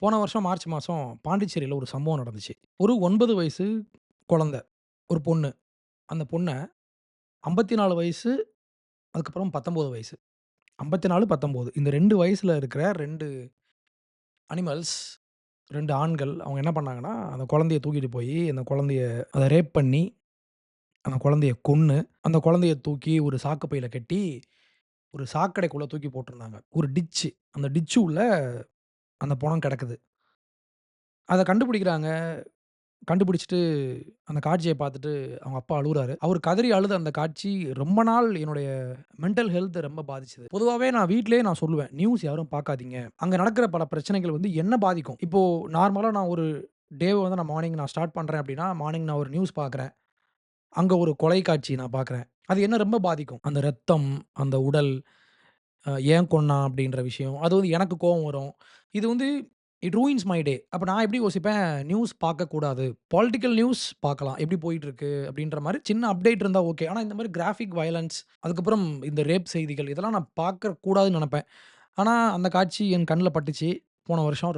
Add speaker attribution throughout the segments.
Speaker 1: போன வருஷம் மார்ச் மாசம் பாண்டிச்சேரியில ஒரு சம்பவம் நடந்துச்சு. ஒரு 9 வயசு குழந்தை. ஒரு பொண்ணு. அந்த பொண்ண 54 வயசு, அதுக்கப்புறம் 19 வயசு. 54, 19 இந்த 2 வயசுல இருக்கிற 2 அனிமல்ஸ், 2 ஆண்கள் அவங்க என்ன பண்ணாங்கன்னா, அந்த குழந்தைய தூக்கிட்டு போயி, அந்த குழந்தைய அத ரேப் பண்ணி, அந்த குழந்தைய கொன்னு, அந்த குழந்தைய தூக்கி ஒரு சாக்கு பையில கட்டி, ஒரு சாக்கடைக்குள்ள தூக்கி போட்டிருந்தாங்க. ஒரு டிட்ச். அந்த டிட்ச் உள்ள அந்த பொணம் கிடக்குது. அத கண்டுபிடிக்கிறாங்க. கண்டுபிடிச்சுட்டு அந்த காட்சிய பார்த்துட்டு அவங்க அப்பா அழுவுறாரு. அவரு கதறி அழுத அந்த காட்சி ரொம்ப நாள் என்னுடைய மென்டல் ஹெல்த் ரொம்ப பாதிச்சது. பொதுவாவே நான் வீட்லயே நான் சொல்லுவேன். நியூஸ் யாரும் பார்க்காதீங்க. அங்க நடக்கிற பல பிரச்சனைகள் வந்து என்ன பாதிக்கும். இப்போ நார்மலா நான் ஒரு டேவ வந்து நான் மார்னிங் நான் ஸ்டார்ட் பண்றேன் அப்டின்னா, மார்னிங் நான் ஒரு நியூஸ் பார்க்குறேன். அங்க ஒரு கொலை காட்சி நான் பார்க்குறேன். அது என்ன ரொம்ப பாதிக்கும். அந்த ரத்தம், அந்த உடல், ஏன் கொன்னான் அப்டின்ற விஷயம். அது வந்து எனக்கு கோவம் வரும். இது வந்து இட் ரூயின்ஸ் மை டே. அப்ப நான் எப்படி யோசிப்பேன், நியூஸ் பார்க்கக்கூடாது. பொலிட்டிக்கல் நியூஸ் பார்க்கலாம். எப்படி போயிட்டுருக்கு அப்படின்ற மாரி சின்ன அப்டேட் இருந்தா ஓகே. ஆனா இந்த மாரி கிராபிக் வயலன்ஸ், அதுக்கப்புறம் இந்த ரேப் செய்திகள் இதெல்லாம் நான் பார்க்கக்கூடாதுன்னு நெனப்பேன். ஆனா அந்த காட்சி என் கண்ல பட்டுச்சு. போன வருஷம்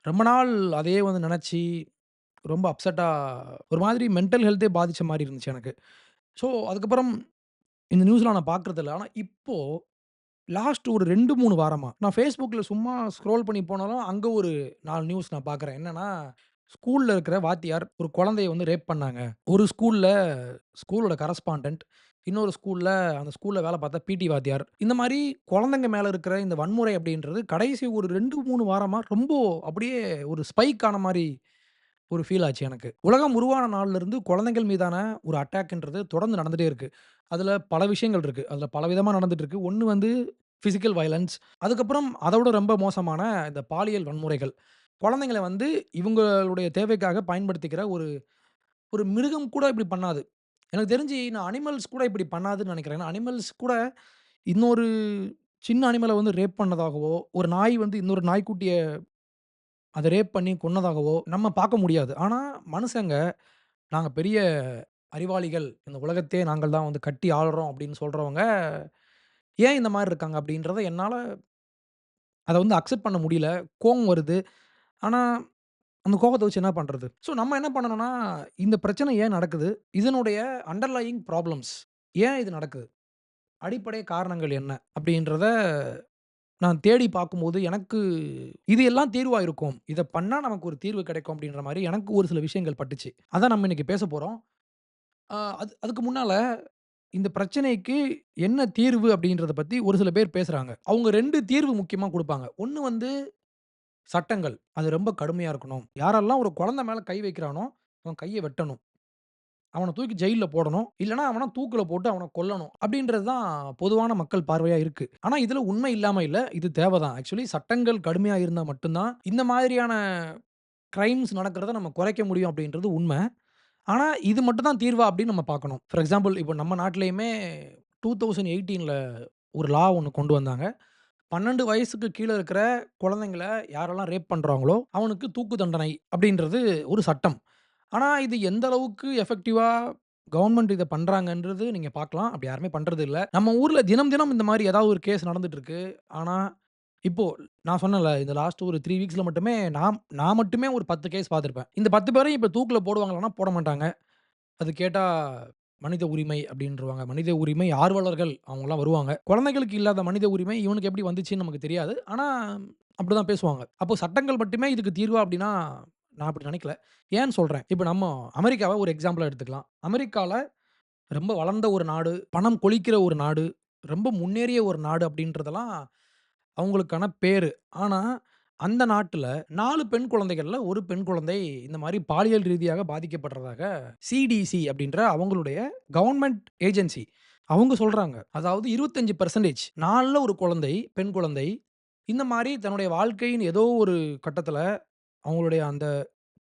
Speaker 1: ரொம்ப நாள் அதையே வந்து நெனச்சு, ரொம்ப அப்செட்டா ஒரு மாதிரி மென்டல் ஹெல்த்தே பாதிச்ச மாரி இருந்துச்சு எனக்கு. ஸோ அதுக்கப்புறம் இந்த நியூஸ்லாம் நான் பார்க்கறதில்ல. ஆனா இப்போ லாஸ்ட் ஒரு 2, 3 வாரமா, நான் Facebookல சும்மா ஸ்க்ரோல் பண்ணி போனாலும், அங்க ஒரு 4 நியூஸ் நான் பார்க்குறேன். என்னன்னா, ஸ்கூல்ல இருக்கிற வாத்தியார் ஒரு குழந்தைய வந்து ரேப் பண்ணாங்க. ஒரு ஸ்கூல்ல ஸ்கூலோட கரஸ்பாண்டன்ட், இன்னொரு ஸ்கூல்ல அந்த ஸ்கூல்ல வேலை பார்த்த பிடி வாத்தியார். இந்த மாரி குழந்தைங்க மேல இருக்கிற இந்த வன்முறை அப்படின்றது கடைசி ஒரு 2, 3 வாரமா ரொம்ப அப்படியே ஒரு ஸ்பைக் ஆன மாரி ஒரு ஃபீல் ஆச்சு எனக்கு. உலகம் உருவான நாள்லருந்து குழந்தைகள் மீதான ஒரு அட்டாக்ன்றது தொடர்ந்து நடந்துட்டே இருக்கு. அதுல பல விஷயங்கள் இருக்கு. அதுல பலவிதமா நடந்துட்டு இருக்கு. ஒண்ணு வந்து பிசிக்கல் வயலன்ஸ். அதுக்கப்புறம் அதவிட ரொம்ப மோசமான இந்த பாலியல் வன்முறைகள். குழந்தைங்கள வந்து இவங்களுடைய தேவைக்காக பயன்படுத்திக்கிற ஒரு ஒரு மிருகம் கூட இப்படி பண்ணாது. எனக்கு தெரிஞ்சு நான் அனிமல்ஸ் கூட இப்படி பண்ணாதுன்னு நெனைக்கிறேன். ஏன்னா அனிமல்ஸ் கூட இன்னொரு சின்ன அனிமல வந்து ரேப் பண்ணதாகவோ, ஒரு நாய் வந்து இன்னொரு நாய்க்குட்டிய அத ரேப் பண்ணி கொன்னதாகவோ நம்ம பார்க்க முடியாது. ஆனா மனுசங்க நாங்க பெரிய அறிவாளிகள். இந்த உலகத்தையே நாங்கள் தான் வந்து கட்டி ஆளுறோம் அப்படின்னு சொல்றவங்க, ஏன் இந்த மாரி இருக்காங்க அப்படின்றத என்னால அத வந்து அக்செப்ட் பண்ண முடியல. கோவம் வருது. ஆனா, அந்த கோவத்த வச்சு என்ன பண்றது? ஸோ நம்ம என்ன பண்ணணும்னா, இந்த பிரச்சனை ஏன் நடக்குது? இதனுடைய அண்டர்லையிங் ப்ராப்ளம்ஸ் ஏன் இது நடக்குது? அடிப்படை காரணங்கள் என்ன? அப்படின்றத நான் தேடி பார்க்கும்போது, எனக்கு இது எல்லாம் தீர்வா இருக்கும். இத பண்ணா நமக்கு ஒரு தீர்வு கிடைக்கும் அப்படின்ற மாரி எனக்கு ஒரு சில விஷயங்கள் பட்டுச்சு. அதான் நம்ம இன்னைக்கு பேச போறோம். அதுக்கு முன்னால இந்த பிரச்சனைக்கு என்ன தீர்வு அப்படின்றத பத்தி ஒரு சில பேர் பேசுறாங்க. அவங்க 2 தீர்வு முக்கியமா குடுப்பாங்க. ஒண்ணு வந்து சட்டங்கள். அது ரொம்ப கடுமையா இருக்கணும். யாரெல்லாம் ஒரு குழந்தை மேல கை வைக்கிறானோ, அவன் கைய வெட்டணும். அவன தூக்கி ஜெயில்ல போடணும். இல்லன்னா அவன தூக்குல போட்டு அவன கொல்லணும். அப்படின்றது தான் பொதுவான மக்கள் பார்வையா இருக்கு. ஆனா இதுல உண்மை இல்லாம இல்ல. இது தேவ தான். ஆக்சுவலி சட்டங்கள் கடுமையா இருந்தா மட்டும் தான், இந்த மாதிரியான கிரைம்ஸ் நடக்கிறத நம்ம குறைக்க முடியும் அப்படின்றது உண்ம. ஆனா, இது மட்டும் தான் தீர்வா அப்படின்னு நம்ம பார்க்கணும். ஃபார் எக்ஸாம்பிள் இப்போ நம்ம நாட்டிலேயுமே 2018ல ஒரு லா ஒண்ணு கொண்டு வந்தாங்க. 12 வயசுக்கு கீழ இருக்கிற குழந்தைங்கள யாரெல்லாம் ரேப் பண்றாங்களோ, அவனுக்கு தூக்கு தண்டனை அப்படின்றது ஒரு சட்டம். ஆனா, இது எந்த அளவுக்கு எஃபெக்டிவா கவர்ன்மெண்ட் இத பண்றாங்கன்றது நீங்க பார்க்கலாம். அப்படி யாருமே பண்றது இல்ல. நம்ம ஊர்ல தினம், தினம் இந்த மாரி ஏதாவது ஒரு கேஸ் நடந்துட்டு இருக்கு. ஆனா, இப்போ நான் சொன்னேன்ல, இந்த லாஸ்ட் ஒரு 3 வீக்ஸ்ல மட்டுமே நான் நான் மட்டுமே ஒரு 10 கேஸ் பார்த்திருப்பேன். இந்த 10 பேரையும் இப்ப தூக்குல போடுவாங்களான்னா போட மாட்டாங்க. அது கேட்டா மனித உரிமை அப்படின்ருவாங்க. மனித உரிமை ஆர்வலர்கள் அவங்கலாம் வருவாங்க. குழந்தைகளுக்கு இல்லாத மனித உரிமை இவனுக்கு எப்படி வந்துச்சுன்னு நமக்கு தெரியாது. ஆனா, அப்படிதான் பேசுவாங்க. அப்போ சட்டங்கள் மட்டுமே இதுக்கு தீர்வா அப்படின்னா, நான் அப்படி நினைக்கல. ஏன்னு சொல்றேன். இப்ப நம்ம அமெரிக்காவ ஒரு எக்ஸாம்பிளா எடுத்துக்கலாம். அமெரிக்கால ரொம்ப வளர்ந்த ஒரு நாடு, பணம் கொழிக்கிற ஒரு நாடு, ரொம்ப முன்னேறிய ஒரு நாடு அப்படின்றதெல்லாம் அவங்களுக்கான பேரு. ஆனா, அந்த நாட்டுல 4 பெண் குழந்தைகள்ல 1 பெண் குழந்தை இந்த மாரி பாலியல் ரீதியாக பாதிக்கப்படுறதாக சிடிசி அப்படின்ற அவங்களுடைய கவர்ன்மென்ட் ஏஜென்சி அவங்க சொல்றாங்க. அதாவது 25% 4ல ஒரு குழந்தை, பெண் குழந்தை இந்த மாரி தன்னுடைய வாழ்க்கையின் ஏதோ ஒரு கட்டத்துல அவங்களுடைய அந்த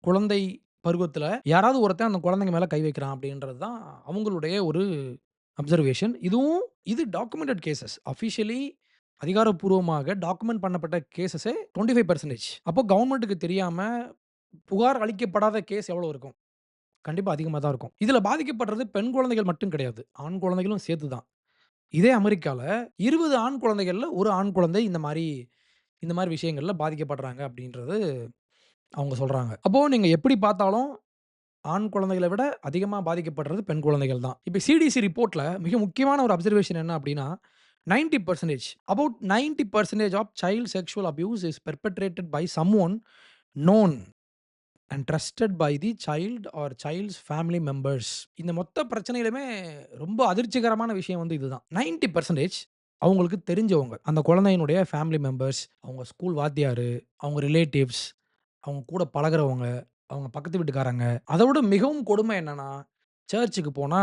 Speaker 1: குழந்தை பருவத்துல யாராவது ஒருத்தன் அந்த குழந்தைங்க மேல கை வைக்கிறான் அப்படின்றது தான் அவங்களுடைய ஒரு அப்சர்வேஷன். இது டாக்குமெண்டட் கேஸஸ். ஆஃபிஷியலி அதிகாரப்பூர்வமாக டாக்குமெண்ட் பண்ணப்பட்ட கேஸஸே 25%. அப்போ கவர்ன்மென்ட்க்கு தெரியாம புகார் அளிக்கப்படாத கேஸ் எவ்வளோ இருக்கும்? கண்டிப்பா அதிகமா தான் இருக்கும். இதுல பாதிக்கப்படுறது பெண் குழந்தைகள் மட்டும் கிடையாது. ஆண் குழந்தைகளும் சேர்த்து தான். இதே அமெரிக்கால 20 ஆண் குழந்தைகள்ல 1 ஆண் குழந்தை இந்த மாரி இந்த மாரி விஷயங்கள்ல பாதிக்கப்படுறாங்க அப்படின்றது அவங்க சொல்றாங்க. அப்போ நீங்க எப்படி பார்த்தாலும் ஆண் குழந்தைகள விட அதிகமா பாதிக்கப்படுறது பெண் குழந்தைகள் தான். இப்ப சிடிசி ரிப்போர்ட்ல மிக முக்கியமான ஒரு அப்சர்வேஷன் என்ன அப்படின்னா, 90% about 90% of child sexual abuse is perpetrated by someone known and trusted by the child or child's family members. இந்த மொத்த பிரச்சனையிலுமே ரொம்ப அதிர்ச்சிகரமான விஷயம் வந்து இதுதான். 90% அவங்களுக்கு தெரிஞ்சவங்க. அந்த குழந்தையினுடைய ஃபேமிலி மெம்பர்ஸ், அவங்க ஸ்கூல் வாத்தியாரு, அவங்க ரிலேட்டிவ்ஸ், அவங்க கூட பழகுறவங்க, அவங்க பக்கத்து வீட்டுக்காரங்க. அத விட மிகவும் கொடுமை என்னன்னா, சர்ச்சுக்கு போனா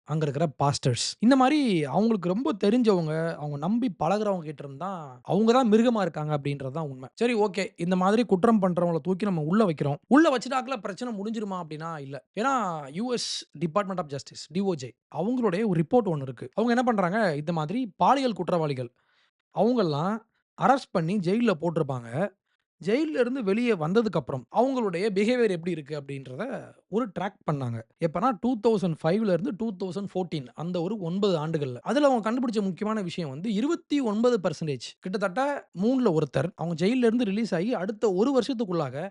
Speaker 1: அங்க இருக்கிற பாஸ்டர்ஸ். இந்த மாரி அவங்களுக்கு ரொம்ப தெரிஞ்சவங்க, அவங்க நம்பி பழகுறவங்க கிட்ட இருந்து தான் அவங்க தான் மிருகமா இருக்காங்க அப்படின்றது தான் உண்மை. சரி ஓகே. இந்த மாதிரி குற்றம் பண்றவங்கள தூக்கி நம்ம உள்ள வைக்கிறோம். உள்ள வச்சுட்டாக்குல பிரச்சனை முடிஞ்சிருமா அப்படின்னா இல்ல. ஏன்னா US department of justice DOJ அவங்களுடைய ஒரு ரிப்போர்ட் ஒண்ணு இருக்கு. அவங்க என்ன பண்றாங்க, இந்த மாதிரி பாலியல் குற்றவாளிகள் அவங்கலாம் அரெஸ்ட் பண்ணி ஜெயில்ல போட்டிருப்பாங்க. ஜெயில்ல இருந்து வெளிய வந்ததுக்கப்புறம், அவங்களுடைய பிஹேவியர் எப்படி இருக்கு அப்படின்றத ஒரு ட்ராக் பண்ணாங்க. எப்பன்னா 2005ல இருந்து 2014 அந்த ஒரு 9 ஆண்டுகள்ல. அதுல அவங்க கண்டுபிடிச்ச முக்கியமான விஷயம் வந்து 29% கிட்டத்தட்ட 3ல ஒருத்தர் அவங்க ஜெயில்ல இருந்து ரிலீஸ் ஆகி அடுத்த 1 வருஷத்துக்குள்ளாக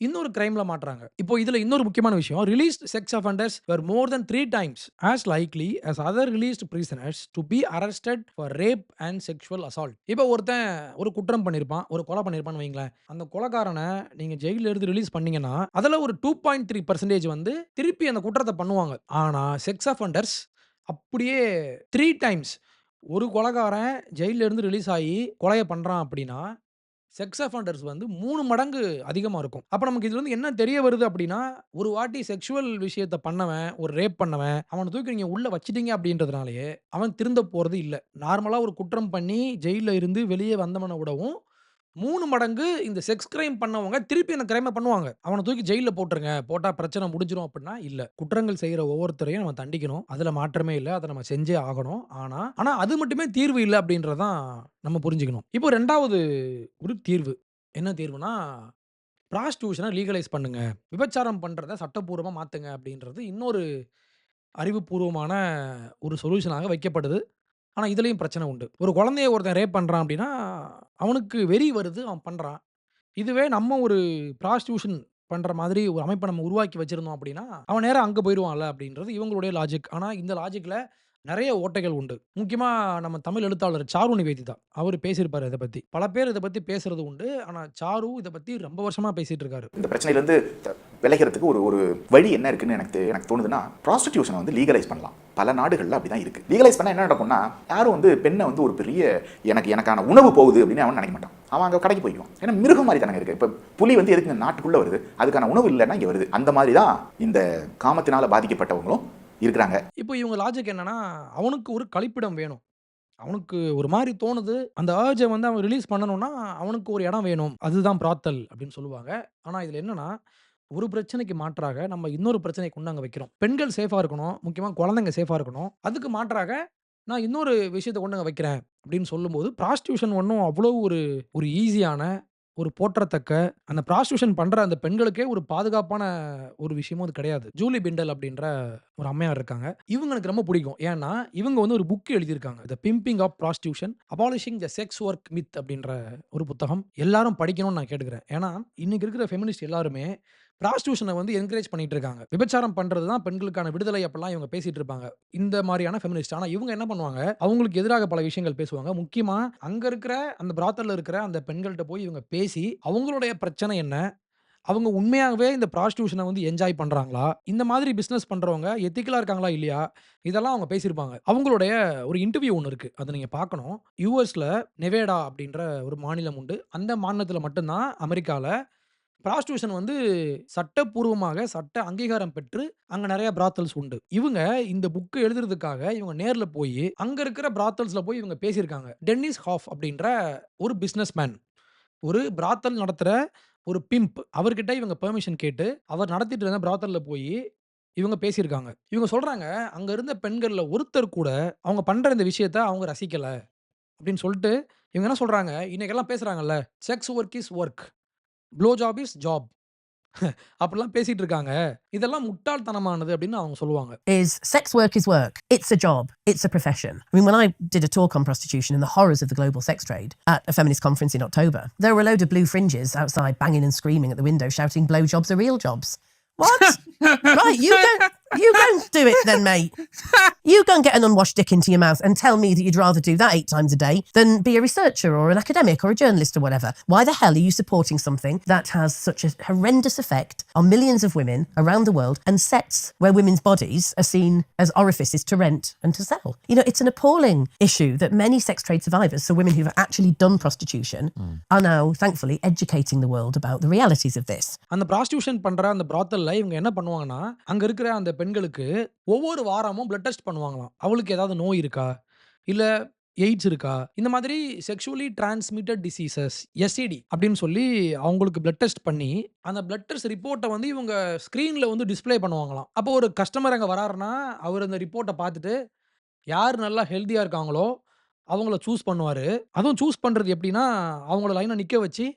Speaker 1: இன்னொரு கிரைம்ல மாட்றாங்க. இப்போ இதுல இன்னொரு முக்கியமான விஷயம். Released sex offenders were more than 3 times as likely as other released prisoners to be arrested for rape and sexual assault. இப்போ ஒருத்தன் ஒரு குற்றம் பண்ணியிருப்பான். ஒரு கொலை பண்ணியிருப்பான்னு வையுங்களேன். அந்த கொலைக்காரன நீங்க ஜெயில்ல இருந்து ரிலீஸ் பண்ணீங்கன்னா, அதுல ஒரு 2.3% வந்து திருப்பி அந்த குற்றத்த பண்ணுவாங்க. ஆனா செக்ஸ் அஃபெண்டர்ஸ் அப்படியே 3 டைம்ஸ் ஒரு கொலைகாரன் ஜெயில்ல இருந்து ரிலீஸ் ஆயி கொலைய பண்றான் அப்படின்னா, செக்ஸ் அஃபெண்டர்ஸ் வந்து 3 மடங்கு அதிகமா இருக்கும். அப்ப நமக்கு இதுலருந்து என்ன தெரிய வருது அப்டின்னா, ஒரு வாட்டி செக்சுவல் விஷயத்த பண்ணவன், ஒரு ரேப் பண்ணவன், அவன தூக்கி நீங்க உள்ள வச்சுட்டீங்க அப்டின்றதுனாலயே, அவன் திருந்த போறது இல்ல. நார்மலா ஒரு குற்றம் பண்ணி ஜெயில்ல இருந்து வெளிய வந்தவன விடவும் 3 மடங்கு இந்த செக்ஸ் கிரைம் பண்ணவங்க திருப்பி அந்த கிரைம பண்ணுவாங்க. அவன தூக்கி ஜெயில்ல போட்டுருங்க. போட்டா பிரச்சனை முடிஞ்சிரும் அப்டின்னா இல்ல. குற்றங்கள் செய்ற ஒவ்வொருத்தரையும் நம்ம தண்டிக்கணும். அதுல மாற்றமே இல்ல. அத நம்ம செஞ்சே ஆகணும். ஆனா அது மட்டுமே தீர்வு இல்ல அப்டின்றத தான் நம்ம புரிஞ்சுக்கணும். இப்போ 2வது ஒரு தீர்வு. என்ன தீர்வுனா, பிராஸ்டிடியூஷன லீகலைஸ் பண்ணுங்க. விபச்சாரம் பண்றத சட்டப்பூர்வமா மாத்துங்க அப்டின்றது இன்னொரு அறிவுப்பூர்வமான ஒரு சொல்யூஷனாக வைக்கப்படுது. ஆனா, இதுலயும் பிரச்சனை உண்டு. ஒரு குழந்தைய ஒருத்தன் ரேப் பண்றான் அப்டின்னா, அவனுக்கு வெறி வருது. அவன் பண்றான். இதுவே நம்ம ஒரு பிராஸ்டிடியூஷன் பண்ற மாதிரி ஒரு அமைப்ப நம்ம உருவாக்கி வச்சிருந்தோம் அப்டின்னா, அவன் நேரா அங்க போயிருவான்ல அப்டின்றது இவங்களுடைய லாஜிக். ஆனா, இந்த லாஜிக்ல நெறைய ஓட்டைகள் உண்டு. முக்கியமா நம்ம தமிழ் எழுத்தாளர் சாரு நிவேதிதா. அவரு பேசியிருப்பாரு இத பத்தி. பல பேர் இத பத்தி பேசுறது உண்டு. ஆனா, சாரு இத பத்தி ரொம்ப வருஷமா பேசிட்டு இருக்காரு.
Speaker 2: இந்த பிரச்சனையிலேருந்து விளைகிறதுக்கு ஒரு ஒரு வழி என்ன இருக்குன்னு எனக்கு தோணுதுன்னா, ப்ராஸ்டிடியூஷனை வந்து லீகலைஸ் பண்ணலாம். பல நாடுகளில் அப்படி தான் இருக்கு. லீகலைஸ் பண்ணால் என்ன நடக்கும்னா, யாரும் வந்து பெண்ணை வந்து ஒரு பெரிய எனக்கான உணவு போகுது அப்படின்னு அவன் நினைக்க மாட்டான். அவன் அங்கே கடைக்கு போய்க்குவான். ஏன்னா மிருகம் மாதிரி தானே இருக்கு. இப்போ புலி வந்து எதுக்கு நாட்டுக்குள்ளே வருது, அதுக்கான உணவு இல்லைன்னா இங்கே வருது. அந்த மாதிரி தான் இந்த காமத்தினால பாதிக்கப்பட்டவங்களும் இருக்கிறாங்க.
Speaker 1: இப்போ இவங்க லாஜிக் என்னன்னா, அவனுக்கு ஒரு கழிப்பிடம் வேணும். அவனுக்கு ஒரு மாரி தோணுது. அந்த அர்ஜ வந்து அவன் ரிலீஸ் பண்ணணும்னா, அவனுக்கு ஒரு இடம் வேணும். அதுதான் பிராத்தல் அப்படின்னு சொல்லுவாங்க. ஆனா, இதுல என்னன்னா, ஒரு பிரச்சனைக்கு மாற்றாக நம்ம இன்னொரு பிரச்சனைய கொண்டு அங்க வைக்கிறோம். பெண்கள் சேஃபா இருக்கணும். முக்கியமா குழந்தைங்க சேஃபா இருக்கணும். அதுக்கு மாற்றாக நான் இன்னொரு விஷயத்த கொண்டு அங்க வைக்கிறேன் அப்படின்னு சொல்லும்போது, பிராஸ்டிடியூஷன் ஒண்ணும் அவ்வளோ ஒரு ஒரு ஈஸியான, ஒரு போற்றத்தக்க, அந்த பிராஸ்டிடியூஷன் பண்ற அந்த பெண்களுக்கே ஒரு பாதுகாப்பான ஒரு விஷயமும் அது கிடையாது. ஜூலி பிண்டல் அப்படின்ற ஒரு அம்மையார் இருக்காங்க. இவங்க எனக்கு ரொம்ப பிடிக்கும். ஏன்னா, இவங்க வந்து ஒரு புக் எழுதியிருக்காங்க. The pimping of prostitution, abolishing the sex work myth அப்படின்ற ஒரு புத்தகம். எல்லாரும் படிக்கணும்னு நான் கேட்டுக்கிறேன். ஏன்னா, இன்னைக்கு இருக்கிற ஃபெமினிஸ்ட் எல்லாருமே பிராஸ்டிடியூஷன வந்து என்கரேஜ் பண்ணிட்டு இருக்காங்க. விபச்சாரம் பண்றது தான் பெண்களுக்கான விடுதலை அப்படிலாம் இவங்க பேசிட்டு இருப்பாங்க. இந்த மாரியான ஃபெமினிஸ்ட். ஆனா இவங்க என்ன பண்ணுவாங்க, அவங்களுக்கு எதிராக பல விஷயங்கள் பேசுவாங்க. முக்கியமா அங்க இருக்கிற அந்த பிராத்தல்ல இருக்கிற அந்த பெண்கள்ட்ட போய் இவங்க பேசி, அவங்களுடைய பிரச்சனை என்ன? அவங்க உண்மையாகவே இந்த பிராஸ்டிடியூஷன வந்து என்ஜாய் பண்றாங்களா? இந்த மாதிரி பிசினஸ் பண்றவங்க எத்திக்கலா இருக்காங்களா? இல்லையா? இதெல்லாம் அவங்க பேசியிருப்பாங்க. அவங்களுடைய ஒரு இன்டர்வியூ ஒண்ணு இருக்கு. அத நீங்க பார்க்கணும். யுஎஸ்ல நெவேடா அப்படின்ற ஒரு மாநிலம் உண்டு. அந்த மாநிலத்தில மட்டும் தான் அமெரிக்கால பிராஸ்டிடியூஷன் வந்து சட்டப்பூர்வமாக சட்ட அங்கீகாரம் பெற்று அங்க நெறைய பிராத்தல்ஸ் உண்டு. இவங்க இந்த புக் எழுதுறதுக்காக இவங்க நேர்ல போயி, அங்க இருக்கிற பிராத்தல்ஸ்ல போய் இவங்க பேசியிருக்காங்க. டென்னிஸ் ஹாஃப் அப்படின்ற ஒரு பிசினஸ் மேன். ஒரு பிராத்தல் நடத்துற ஒரு பிம்ப். அவர்கிட்ட இவங்க பெர்மிஷன் கேட்டு, அவர் நடத்திட்டு இருந்த பிராத்தல்ல போயி இவங்க பேசியிருக்காங்க. இவங்க சொல்றாங்க, அங்க இருந்த பெண்கள்ல ஒருத்தர் கூட அவங்க பண்ற இந்த விஷயத்த அவங்க ரசிக்கல. அப்படின்னு சொல்ட்டு, இவங்க என்ன சொல்றாங்க, இன்னைக்கெல்லாம் பேசுறாங்கல்ல, sex work is work. Blow job is job. அப்படிலாம் பேசிட்டு இருக்காங்க. இதெல்லாம் முட்டாள்தனமானது அப்படின்னு அவங்க சொல்லுவாங்க.
Speaker 3: Is sex work is work. It's a job. It's a profession. I mean, when I did a talk on prostitution and the horrors of the global sex trade at a feminist conference in October, there were a load of blue fringes outside banging and screaming at the window shouting blowjobs are real jobs. What? Right, you go and do it then, mate. You go and get an unwashed dick into your mouth and tell me that you'd rather do that 8 times a day than be a researcher or an academic or a journalist or whatever. Why the hell are you supporting something that has such a horrendous effect on millions of women around the world and sets where women's bodies are seen as orifices to rent and to sell? You know, it's an appalling issue that many sex trade survivors, so women who've actually done prostitution, are now thankfully educating the world about the realities of this.
Speaker 1: அந்த prostitution பண்ற அந்த பிராத்தல்ல இவங்க என்ன பண்ணுவாங்கன்னா, அங்க இருக்கிற அந்த பெண்களுக்கு ஒவ்வொரு வாரமும் பிளட் டெஸ்ட் பண்ணுவாங்களாம். அவளுக்கு ஏதாவது நோய் இருக்கா? இல்ல எய்ட்ஸ் இருக்கா? இந்த மாதிரி செக்சுவலி டிரான்ஸ்மிட்டட் டிசீசஸ் எஸ்டிடி அப்படின்னு சொல்லி அவங்களுக்கு பிளட் டெஸ்ட் பண்ணி, அந்த பிளட் டெஸ்ட் ரிப்போர்ட்ட வந்து இவங்க ஸ்க்ரீன்ல வந்து டிஸ்ப்ளே பண்ணுவாங்களாம். அப்போ ஒரு கஸ்டமர் அங்க வராருன்னா, அவரு அந்த ரிப்போர்ட்ட பார்த்துட்டு, யார் நல்லா ஹெல்த்தியா இருக்காங்களோ, அவங்கள சூஸ் பண்ணுவாரு. அதுவும் சூஸ் பண்றது எப்படின்னா, அவங்கள லைனா நிக்க வச்சு,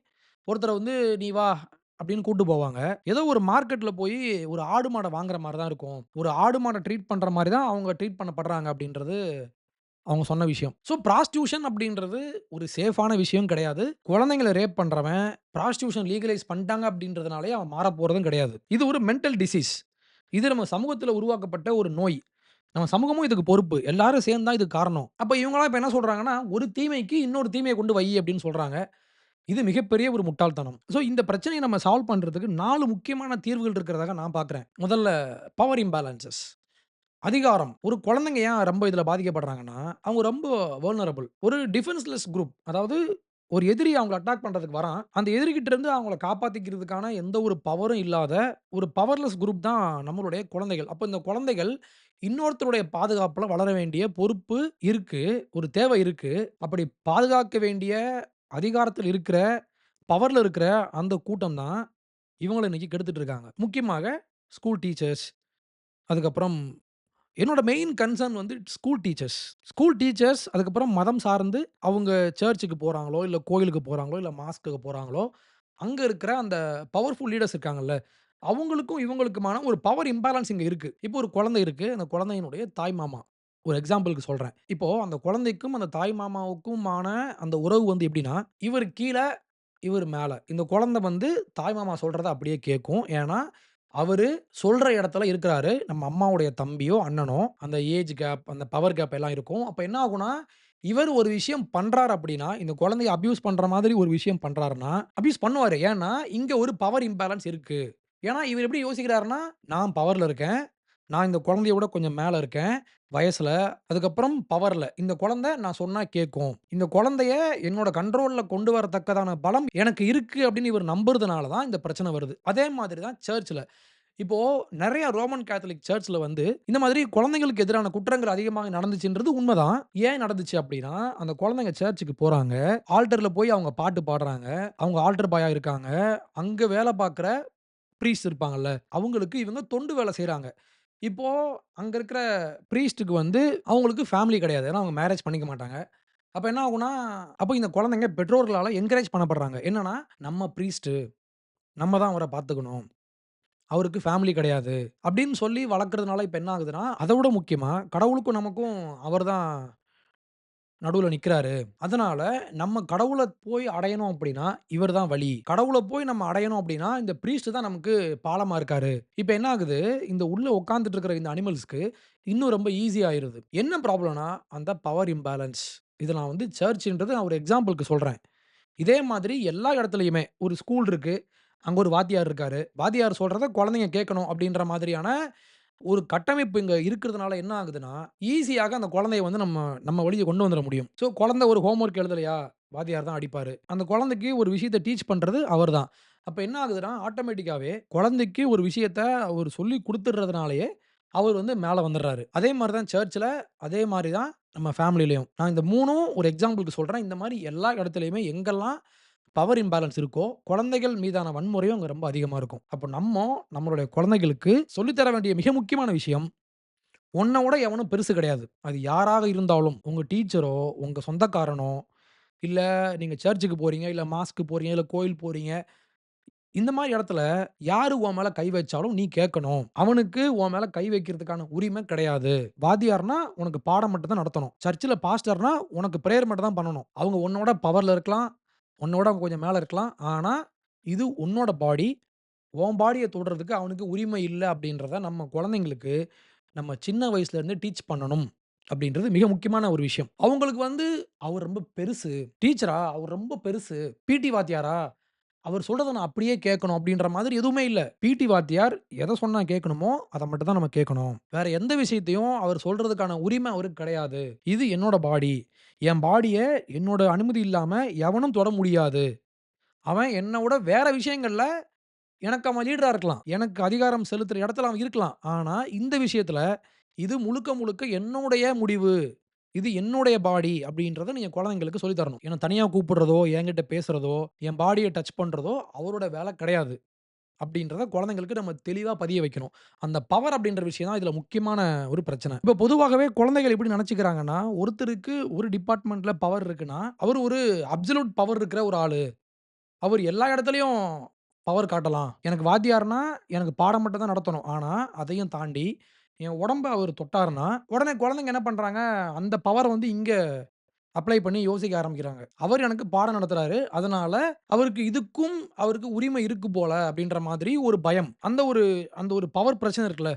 Speaker 1: ஒருத்தர வந்து "நீ வா" அப்படின்னு கூட்டு போவாங்க. ஏதோ ஒரு மார்க்கெட்ல போயி ஒரு ஆடு மாட வாங்குற மாரி தான் இருக்கும். ஒரு ஆடு மாட ட்ரீட் பண்ற மாரி தான் அவங்க ட்ரீட் பண்ணப்படுறாங்க அப்படின்றது அவங்க சொன்ன விஷயம். ஸோ ப்ராஸ்டிடியூஷன் அப்படின்றது ஒரு சேஃபான விஷயம் கிடையாது. குழந்தைங்கள ரேப் பண்றவன் ப்ராஸ்டிடியூஷன் லீகலைஸ் பண்ணிட்டாங்க அப்படின்றதுனாலயே அவன் மாறப்போறதும் கிடையாது. இது ஒரு மென்டல் டிசீஸ். இது நம்ம சமூகத்தில உருவாக்கப்பட்ட ஒரு நோய். நம்ம சமூகமும் இதுக்கு பொறுப்பு. எல்லாரும் சேர்ந்து தான் இதுக்கு காரணம். அப்ப இவங்கலாம் இப்ப என்ன சொல்றாங்கன்னா, ஒரு தீமைக்கு இன்னொரு தீமைய கொண்டு வை அப்படின்னு சொல்றாங்க. இது மிகப்பெரிய ஒரு முட்டாள்தனம். ஸோ இந்த பிரச்சனைய நம்ம சால்வ் பண்றதுக்கு 4 முக்கியமான தீர்வுகள் இருக்கிறதாக நான் பார்க்கிறேன். முதல்ல பவர் இம்பேலன்ஸஸ். அதிகாரம். ஒரு குழந்தைங்க ஏன் ரொம்ப இதில பாதிக்கப்படுறாங்கன்னா, அவங்க ரொம்ப வல்னரபிள். ஒரு டிஃபென்ஸ்லெஸ் குரூப். அதாவது ஒரு எதிரி அவங்கள அட்டாக் பண்றதுக்கு வரான். அந்த எதிரிகிட்ட இருந்து அவங்கள காப்பாத்திக்கிறதுக்கான எந்த ஒரு பவரும் இல்லாத ஒரு பவர்லெஸ் குரூப் தான் நம்மளுடைய குழந்தைகள். அப்ப இந்த குழந்தைகள் இன்னொருத்தருடைய பாதுகாப்புல வளர வேண்டிய பொறுப்பு இருக்கு. ஒரு தேவை இருக்கு. அப்படி பாதுகாக்க வேண்டிய அதிகாரத்தில் இருக்கிற, பவர்ல இருக்கிற அந்த கூட்டம் தான் இவங்கள இன்னைக்கு கெடுத்துட்டு இருக்காங்க. முக்கியமாக ஸ்கூல் டீச்சர்ஸ், அதுக்கப்புறம் என்னோட மெயின் கன்சர்ன் வந்து ஸ்கூல் டீச்சர்ஸ். ஸ்கூல் டீச்சர்ஸ் அதுக்கப்புறம் மதம் சார்ந்து அவங்க சர்ச்சுக்கு போறாங்களோ, இல்ல கோயிலுக்கு போறாங்களோ, இல்ல மாஸ்க்குக்கு போறாங்களோ, அங்க இருக்கிற அந்த பவர்ஃபுல் லீடர்ஸ் இருக்காங்கல்ல, அவங்களுக்கும் இவங்களுக்குமான ஒரு பவர் இம்பேலன்ஸ் இங்க இருக்கு. இப்போ ஒரு குழந்தை இருக்கு. அந்த குழந்தையினுடைய தாய் மாமா. ஒரு எக்ஸாம்பிள்க்கு சொல்றேன். இப்போ அந்த குழந்தைக்கும், அந்த தாய் மாமாவுக்குமான அந்த உறவு வந்து எப்படின்னா, இவரு கீழ, இவரு மேல. இந்த குழந்தை வந்து தாய் மாமா சொல்றத அப்படியே கேட்கும். ஏன்னா, அவரு சொல்ற இடத்துல இருக்கிறாரு. நம்ம அம்மாவுடைய தம்பியோ, அண்ணனோ, அந்த ஏஜ் கேப், அந்த பவர் கேப் எல்லாம் இருக்கும். அப்ப என்ன ஆகும்னா, இவரு ஒரு விஷயம் பண்றாரு அப்படின்னா, இந்த குழந்தைய அப்யூஸ் பண்ற மாதிரி ஒரு விஷயம் பண்றாருன்னா, அப்யூஸ் பண்ணுவாரு. ஏன்னா, இங்க ஒரு பவர் இம்பேலன்ஸ் இருக்கு. ஏன்னா, இவரு எப்படி யோசிக்கிறாருன்னா, நான் பவர்ல இருக்கேன். நான் இந்த குழந்தைய விட கொஞ்சம் மேல இருக்கேன். வயசுல, அதுக்கப்புறம் பவர்ல. இந்த குழந்தை நான் சொன்னா கேட்கும். இந்த குழந்தைய என்னோட கண்ட்ரோல்ல கொண்டு வரத்தக்கதான பலம் எனக்கு இருக்கு அப்படின்னு இவரு நம்புறதுனால தான் இந்த பிரச்சனை வருது. அதே மாதிரி தான் சர்ச்ல. இப்போ நெறைய ரோமன் கேத்தலிக் சர்ச்ல வந்து இந்த மாதிரி குழந்தைகளுக்கு எதிரான குற்றங்கள் அதிகமாக நடந்துச்சுன்றது உண்மதான். ஏன் நடந்துச்சு அப்டின்னா, அந்த குழந்தைங்க சர்ச்சுக்கு போறாங்க. ஆல்டர்ல போய் அவங்க பாட்டு பாடுறாங்க. அவங்க ஆல்டர் பாயா இருக்காங்க. அங்க வேல பார்க்குற பிரீஸ்ட் இருப்பாங்கல்ல, அவங்களுக்கு இவங்க தொண்டு வேலை செய்றாங்க. இப்போ அங்க இருக்கிற பிரீஸ்ட்க்கு வந்து அவங்களுக்கு ஃபேமிலி கிடையாது. ஏன்னா அவங்க மேரேஜ் பண்ணிக்க மாட்டாங்க. அப்ப என்ன ஆகும்னா, அப்ப இந்த குழந்தைங்க பெற்றோர்களால என்கரேஜ் பண்ணப்படுறாங்க. என்னன்னா, நம்ம பிரீஸ்ட் நம்ம தான் அவர பார்த்துக்கணும். அவருக்கு ஃபேமிலி கிடையாது. அப்படின்னு சொல்லி வளர்க்கறதுனால இப்ப என்ன ஆகுதுன்னா, அத விட முக்கியமா கடவுளுக்கும் நமக்கும் அவர் தான் நடுவுல நிக்கிறாரு. அதனால நம்ம கடவுள போய் அடையணும் அப்படின்னா, இவர் தான் வழி. கடவுள போய் நம்ம அடையணும் அப்படின்னா, இந்த பிரீஸ்ட் தான் நமக்கு பாலமா இருக்காரு. இப்ப என்ன ஆகுது, இந்த உள்ள உட்கார்ந்துட்டு இருக்கிற இந்த அனிமல்ஸ்க்கு இன்னும் ரொம்ப ஈஸி ஆயிருது. என்ன ப்ராப்ளம்னா, அந்த பவர் இம்பேலன்ஸ். இத நான் வந்து சர்ச்ன்றது நான் ஒரு எக்ஸாம்பிள்க்கு சொல்றேன். இதே மாதிரி எல்லா இடத்துலயுமே ஒரு ஸ்கூல் இருக்கு. அங்க ஒரு வாத்தியார் இருக்காரு. வாத்தியார் சொல்றத குழந்தைங்க கேட்கணும் அப்படின்ற மாதிரியான ஒரு கட்டமைப்பு இங்க இருக்கிறதுனால என்ன ஆகுதுன்னா, ஈஸியாக அந்த குழந்தைய வந்து நம்ம நம்ம வழிய கொண்டு வந்துர முடியும். ஸோ குழந்தை ஒரு ஹோம் ஒர்க் எழுதலையா, வாத்தியார் தான் அடிப்பாரு. அந்த குழந்தைக்கு ஒரு விஷயத்த டீச் பண்றது அவர் தான். அப்ப என்ன ஆகுதுன்னா, ஆட்டோமேட்டிக்காவே குழந்தைக்கு ஒரு விஷயத்த அவரு சொல்லிக் குடுத்துடுறதுனாலயே, அவர் வந்து மேல வந்துடுறாரு. அதே மாரி தான் சர்ச்ல, அதே மாரி தான் நம்ம ஃபேமிலிலயும். நான் இந்த 3ம் ஒரு எக்ஸாம்பிள்க்கு சொல்றேன். இந்த மாரி எல்லா இடத்துலயுமே எங்கெல்லாம் பவர் இம்பேலன்ஸ் இருக்கோ, குழந்தைகள் மீதான வன்முறையும் அங்க ரொம்ப அதிகமா இருக்கும். அப்ப நம்மளுடைய குழந்தைகளுக்கு சொல்லி தர வேண்டிய மிக முக்கியமான விஷயம், உன்ன விட எவனும் பெருசு கிடையாது. அது யாராக இருந்தாலும், உங்க டீச்சரோ, உங்க சொந்தக்காரனோ, இல்ல நீங்க சர்ச்சுக்கு போறீங்க, இல்ல மாஸ்க்கு போறீங்க, இல்ல கோயில் போறீங்க. இந்த மாரி இடத்துல யாரு உன் மேல கை வச்சாலும் நீ கேட்கணும். அவனுக்கு உன் மேல கை வைக்கிறதுக்கான உரிமை கிடையாது. வாத்தியார்னா உனக்கு பாடம் மட்டும் தான் நடத்தணும். சர்ச்சில பாஸ்டர்னா உனக்கு பிரேயர் மட்டும் தான் பண்ணணும். அவங்க உன்னோட பவர்ல இருக்கலாம். உன்னோட அவங்க கொஞ்சம் மேல இருக்கலாம். ஆனா, இது உன்னோட பாடி. உன் பாடிய தொடுறதுக்கு அவனுக்கு உரிமை இல்ல அப்படின்றத நம்ம குழந்தைங்களுக்கு நம்ம சின்ன வயசுல இருந்தே டீச் பண்ணணும். அப்படின்றது மிக முக்கியமான ஒரு விஷயம். அவங்களுக்கு வந்து அவர் ரொம்ப பெருசு. டீச்சரா அவர் ரொம்ப பெருசு. பிடி வாத்தியாரா அவர் சொல்றத நான் அப்படியே கேட்கணும் அப்படின்ற மாதிரி எதுவுமே இல்ல. பிடி வாத்தியார் எத சொன்னா கேட்கணுமோ, அத மட்டும் தான் நம்ம கேட்கணும். வேற எந்த விஷயத்தையும் அவர் சொல்றதுக்கான உரிமை அவருக்கு கிடையாது. இது என்னோட பாடி. என் பாடிய என்னோட அனுமதி இல்லாம எவனும் தொட முடியாது. அவன் என்ன விட வேற விஷயங்கள்ல எனக்கு அவன் லீடரா இருக்கலாம். எனக்கு அதிகாரம் செலுத்துற இடத்துல அவன் இருக்கலாம். ஆனா, இந்த விஷயத்துல இது முழுக்க, முழுக்க என்னுடைய முடிவு. இது என்னுடைய பாடி அப்படின்றத நீங்க குழந்தைங்களுக்கு சொல்லி தரணும். என்ன தனியா கூப்பிடுறதோ, என்கிட்ட பேசுறதோ, என் பாடிய டச் பண்றதோ அவரோட வேலை கிடையாது. அப்படின்றத குழந்தைங்களுக்கு நம்ம தெளிவா பதிய வைக்கணும். அந்த பவர் அப்படின்ற விஷயம் தான் இதுல முக்கியமான ஒரு பிரச்சனை. இப்ப பொதுவாகவே குழந்தைகள் எப்படி நெனச்சுக்கிறாங்கன்னா, ஒருத்தருக்கு ஒரு டிபார்ட்மென்ட்ல பவர் இருக்குன்னா, அவரு ஒரு அப்சல்யூட் பவர் இருக்கிற ஒரு ஆளு. அவரு எல்லா இடத்துலயும் பவர் காட்டலாம். எனக்கு வாத்தியார்னா, எனக்கு பாடம் மட்டும் தான் நடத்தணும். ஆனா, அதையும் தாண்டி என் உடம்ப அவரு தொட்டாருன்னா, உடனே குழந்தைங்க என்ன பண்றாங்க, அந்த பவர வந்து இங்க அப்ளை பண்ணி யோசிக்க ஆரம்பிக்கிறாங்க. அவர் எனக்கு பாடம் நடத்துறாரு. அதனால அவருக்கு உரிமை இருக்கு போல அப்டின்ற மாதிரி ஒரு பயம். அந்த ஒரு பவர் பிரச்சனை இருக்குல்ல.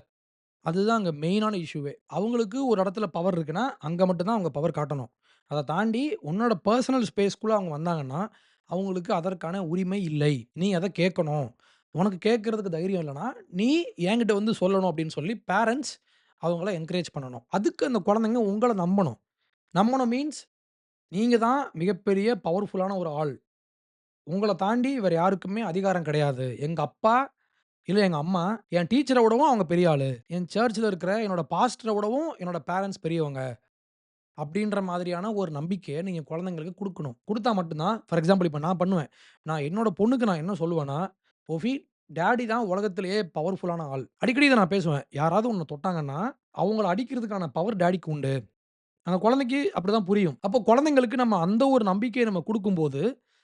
Speaker 1: அதுதான் அங்க மெயினான இஷ்யூவே. அவங்களுக்கு ஒரு இடத்துல பவர் இருக்குன்னா, அங்க மட்டும் தான் அவங்க பவர் காட்டணும். அத தாண்டி உன்னோட பெர்சனல் ஸ்பேஸ்க்குள்ள அவங்க வந்தாங்கன்னா, அவங்களுக்கு அதற்கான உரிமை இல்லை. நீ அத கேட்கணும். உனக்கு கேட்கறதுக்கு தைரியம் இல்லன்னா, நீ என்கிட்ட வந்து சொல்லணும் அப்டின்னு சொல்லி பேரன்ட்ஸ் அவங்கள என்கரேஜ் பண்ணணும். அதுக்கு அந்த குழந்தைங்க உங்கள நம்பணும். நம்பணும் மீன்ஸ் நீங்க தான் மிகப்பெரிய பவர்ஃபுல்லான ஒரு ஆள். உங்கள தாண்டி வேற யாருக்குமே அதிகாரம் கிடையாது. எங்க அப்பா, இல்ல எங்க அம்மா, என் டீச்சர விடவும் அவங்க பெரிய ஆளு. என் சர்ச்ல இருக்கிற என்னோட பாஸ்டர விடவும் என்னோட பேரன்ட்ஸ் பெரியவங்க. அப்படின்ற மாதிரியான ஒரு நம்பிக்கைய நீங்க குழந்தைங்களுக்கு குடுக்கணும். குடுத்தா மட்டும் தான் ஃபார் எக்ஸாம்பிள் இப்ப நான் பண்ணுவேன். நான் என்னோட பொண்ணுக்கு நான் என்ன சொல்லுவேன்னா, "போஃபி டாடி தான் உலகத்திலேயே பவர்ஃபுல்லான ஆள்." அடிக்கடி இத நான் பேசுவேன். யாராவது உன்ன தொட்டாங்கன்னா, அவங்கள அடிக்கிறதுக்கான பவர் டாடிக்கு உண்டு. அந்த குழந்தைக்கு அப்படிதான் புரியும். அப்போ குழந்தைங்களுக்கு நம்ம அந்த ஒரு நம்பிக்கைய நம்ம குடுக்கும்போது,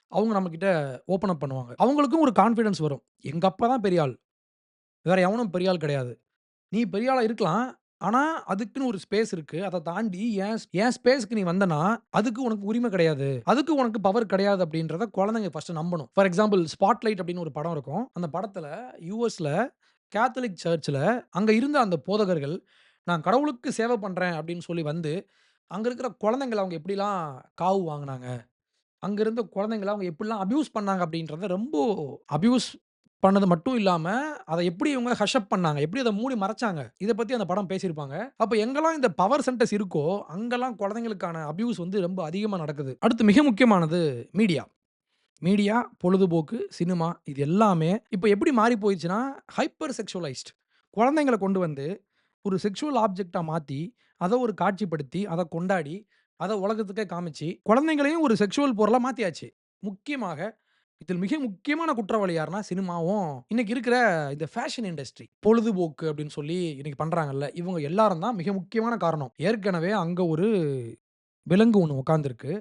Speaker 1: அவங்க நம்மகிட்ட ஓப்பன் அப் பண்ணுவாங்க. அவங்களுக்கும் ஒரு கான்ஃபிடன்ஸ் வரும். எங்க அப்பா தான் பெரிய ஆள். வேற எவனும் பெரிய ஆள் கிடையாது. நீ பெரிய ஆளா இருக்கலாம். ஆனா, அதுக்குன்னு ஒரு ஸ்பேஸ் இருக்கு. அத தாண்டி என் ஸ்பேஸ்க்கு நீ வந்தன்னா, அதுக்கு உனக்கு உரிமை கிடையாது. அதுக்கு உனக்கு பவர் கிடையாது அப்படின்றத குழந்தைங்க ஃபர்ஸ்ட் நம்பணும். ஃபார் எக்ஸாம்பிள் ஸ்பாட்லைட் அப்படின்னு ஒரு படம் இருக்கும். அந்த படத்துல யுஎஸ்ல கேத்தலிக் சர்ச்ல அங்க இருந்த அந்த போதகர்கள், நான் கடவுளுக்கு சேவை பண்றேன் அப்படின்னு சொல்லி வந்து, அங்க இருக்கிற குழந்தைங்கள அவங்க எப்படிலாம் காவு வாங்குனாங்க. அங்க இருந்த குழந்தைங்கள அவங்க எப்படிலாம் அப்யூஸ் பண்ணாங்க அப்படின்றத ரொம்ப அப்யூஸ் பண்ணது மட்டும் இல்லாம, அத எப்படி இவங்க ஹஷ் அப் பண்ணாங்க. எப்படி அத மூடி மறைச்சாங்க. இத பத்தி அந்த படம் பேசியிருப்பாங்க. அப்ப எங்கெல்லாம் இந்த பவர் சென்டர்ஸ் இருக்கோ, அங்கெல்லாம் குழந்தைங்களுக்கான அப்யூஸ் வந்து ரொம்ப அதிகமா நடக்குது. அடுத்து மிக முக்கியமானது மீடியா. மீடியா, பொழுதுபோக்கு, சினிமா இது எல்லாமே இப்ப எப்படி மாறி போயிருச்சுன்னா, ஹைப்பர் செக்சுவலைஸ்ட். குழந்தைங்கள கொண்டு வந்து ஒரு செக்சுவல் ஆப்ஜெக்ட்டா மாத்தி, அத ஒரு காட்சிப்படுத்தி, அத கொண்டாடி, அத உலகத்துக்கே காமிச்சு, குழந்தைங்களையும் ஒரு செக்சுவல் பொருளா மாத்தியாச்சு. முக்கியமாக இதில் மிக முக்கியமான குற்றவாளி யாருன்னா, சினிமாவும், இன்னைக்கு இருக்கிற இந்த ஃபேஷன் இண்டஸ்ட்ரி. பொழுதுபோக்கு அப்படின்னு சொல்லி இன்னைக்கு பண்றாங்கல்ல, இவங்க எல்லாரும் தான் மிக முக்கியமான காரணம். ஏற்கனவே அங்க ஒரு விலங்கு ஒண்ணு உட்கார்ந்திருக்கு.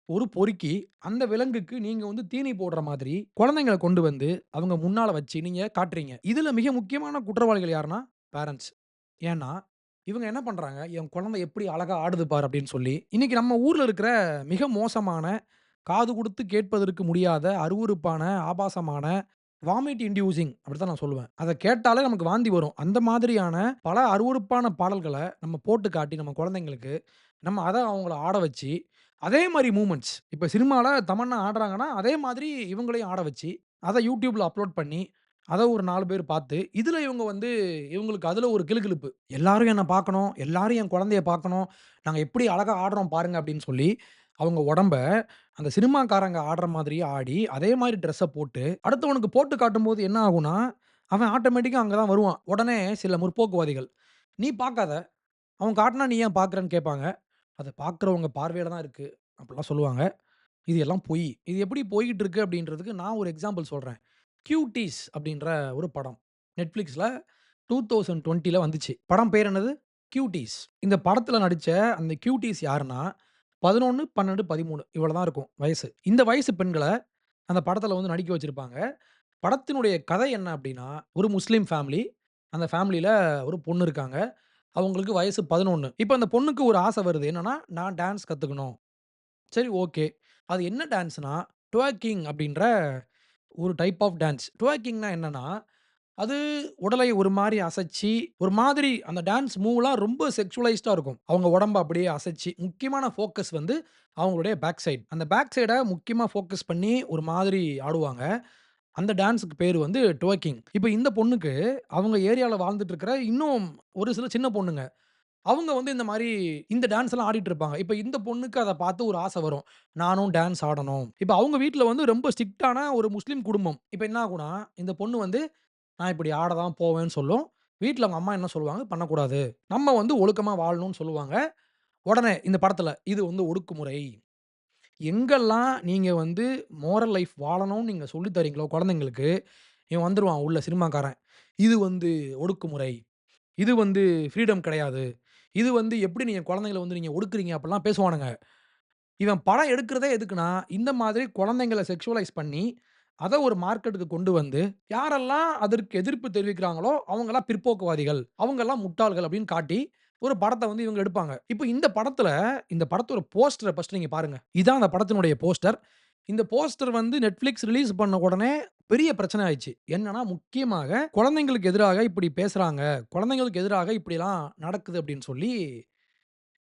Speaker 1: ஒரு பொறுக்கி, அந்த விலங்குக்கு நீங்க வந்து தீனி போடுற மாதிரி, குழந்தைங்கள கொண்டு வந்து அவங்க முன்னால வச்சு நீங்க காட்டுறீங்க. இதுல மிக முக்கியமான குற்றவாளிகள் யாருன்னா, பேரன்ட்ஸ். ஏன்னா, இவங்க என்ன பண்றாங்க, "என் குழந்தை எப்படி அழகா ஆடுது பாரு" அப்படின்னு சொல்லி, இன்னைக்கு நம்ம ஊர்ல இருக்கிற மிக மோசமான, காது குடுத்து கேட்பதற்கு முடியாத, அருவருப்பான, ஆபாசமான, வாமிட் இன்டியூசிங் அப்படித்தான் நான் சொல்லுவேன். அத கேட்டாலே நமக்கு வாந்தி வரும். அந்த மாதிரியான பல அருவருப்பான பாடல்கள நம்ம போட்டு காட்டி நம்ம குழந்தைங்களுக்கு, நம்ம அத அவங்கள ஆட வச்சு, அதே மாரி மூவ்மெண்ட்ஸ் இப்ப சினிமால தமன்னா ஆடுறாங்கன்னா, அதே மாதிரி இவங்களையும் ஆட வச்சு, அத YouTubeல அப்லோட் பண்ணி, அத ஒரு 4 பேர் பார்த்து, இதுல இவங்க வந்து இவங்களுக்கு அதுல ஒரு கிலுகிலுப்பு. எல்லாரும் என்ன பார்க்கணும், எல்லாரும் என் குழந்தைய பார்க்கணும், நாங்க எப்படி அழகா ஆடுறோம் பாருங்க அப்படின்னு சொல்லி, அவங்க உடம்ப அந்த சினிமாக்காரங்க ஆடுற மாதிரியே ஆடி, அதே மாரி ட்ரெஸ்ஸ போட்டு, அடுத்தவனுக்கு போட்டு காட்டும்போது என்ன ஆகும்னா, அவன் ஆட்டோமேட்டிக்கா அங்க தான் வருவான். உடனே சில முற்போக்குவாதிகள், "நீ பார்க்காத, அவன் காட்டுனா நீ ஏன் பார்க்குறன்னு?" கேட்பாங்க. "அத பார்க்குறவங்க பார்வையில தான் இருக்கு." அப்படிலாம் சொல்லுவாங்க. இது எல்லாம் பொய். இது எப்படி போய்க்கிட்டு இருக்கு அப்படின்றதுக்கு நான் ஒரு எக்ஸாம்பிள் சொல்றேன். "கியூட்டீஸ்" அப்படின்ற ஒரு படம். Netflixல 2020ல வந்துச்சு. படம் பேர் என்னது? கியூட்டீஸ். இந்த படத்துல நடிச்ச அந்த கியூட்டீஸ் யாருன்னா, 11, 12, 13 இவ்வளவு தான் இருக்கும் வயசு. இந்த வயசு பெண்கள அந்த படத்துல வந்து நடிக்க வச்சிருப்பாங்க. படத்தினுடைய கதை என்ன அப்டின்னா, ஒரு முஸ்லீம் ஃபேமிலி. அந்த ஃபேமிலில ஒரு பொண்ணு இருக்காங்க. அவங்களுக்கு வயசு 11. இப்ப அந்த பொண்ணுக்கு ஒரு ஆசை வருது. என்னன்னா, நான் டான்ஸ் கத்துக்கணும். சரி ஓகே. அது என்ன டான்ஸ்னா, ட்வர்க்கிங் அப்டின்ற ஒரு டைப் ஆஃப் டான்ஸ். ட்வர்க்கிங்னா என்னன்னா, அது உடலை ஒரு மாரி அசைச்சு, ஒரு மாதிரி அந்த டான்ஸ் மூவ்லாம் ரொம்ப செக்சுவலைஸ்டா இருக்கும். அவங்க உடம்ப அப்படியே அசைச்சு, முக்கியமான ஃபோக்கஸ் வந்து அவங்களுடைய பேக் சைட். அந்த பேக் சைட முக்கியமா ஃபோக்கஸ் பண்ணி ஒரு மாதிரி ஆடுவாங்க. அந்த டான்ஸ்‌க்கு பேரு வந்து ட்வர்க்கிங். இப்ப இந்த பொண்ணுக்கு அவங்க ஏரியால வாழ்ந்துட்டு இருக்கிற இன்னும் ஒரு சில சின்ன பொண்ணுங்க. அவங்க வந்து இந்த மாரி இந்த டான்ஸ்லாம் ஆடிட்டு இருப்பாங்க. இப்ப இந்த பொண்ணுக்கு அத பார்த்து ஒரு ஆசை வரும். நானும் டான்ஸ் ஆடணும். இப்ப அவங்க வீட்ல வந்து ரொம்ப ஸ்ட்ரிக்ட்டான ஒரு முஸ்லீம் குடும்பம். இப்ப என்ன ஆகும்னா, இந்த பொண்ணு வந்து நான் இப்படி ஆட தான் போவேன்னு சொல்லும். வீட்ல அவங்க அம்மா என்ன சொல்லுவாங்க, பண்ணக்கூடாது. நம்ம வந்து ஒழுக்கமா வாழணும்னு சொல்லுவாங்க. உடனே இந்த படத்துல இது வந்து ஒடுக்குமுறை. எங்கெல்லாம் நீங்க வந்து மோரல் லைஃப் வாழணும்னு நீங்க சொல்லி தர்றீங்களோ குழந்தைங்களுக்கு, இவன் வந்துருவான் உள்ள சினிமாக்காரன். இது வந்து ஒடுக்குமுறை. இது வந்து ஃப்ரீடம் கிடையாது. இது வந்து எப்படி நீங்க குழந்தைகள வந்து நீங்க ஒடுக்குறீங்க அப்படிலாம் பேசுவானுங்க. இவன் படம் எடுக்கிறதே எதுக்குன்னா, இந்த மாதிரி குழந்தைங்கள செக்சுவலைஸ் பண்ணி, அத ஒரு மார்க்கெட்டுக்கு கொண்டு வந்து, யாரெல்லாம் அதற்கு எதிர்ப்பு தெரிவிக்கிறாங்களோ, அவங்கலாம் பிற்போக்குவாதிகள். அவங்கலாம் முட்டாள்கள் அப்படின்னு காட்டி, ஒரு படத்த வந்து இவங்க எடுப்பாங்க. இப்ப இந்த படத்துல, இந்த படத்தோட போஸ்டர ஃபர்ஸ்ட் நீங்க பாருங்க. இதான் அந்த படத்தினுடைய போஸ்டர். இந்த போஸ்டர் வந்து Netflix ரிலீஸ் பண்ண உடனே பெரிய பிரச்சனை ஆயிடுச்சு. என்னன்னா, முக்கியமாக குழந்தைங்களுக்கு எதிராக இப்படி பேசுறாங்க. குழந்தைங்களுக்கு எதிராக இப்படிலாம் நடக்குது அப்படின்னு சொல்லி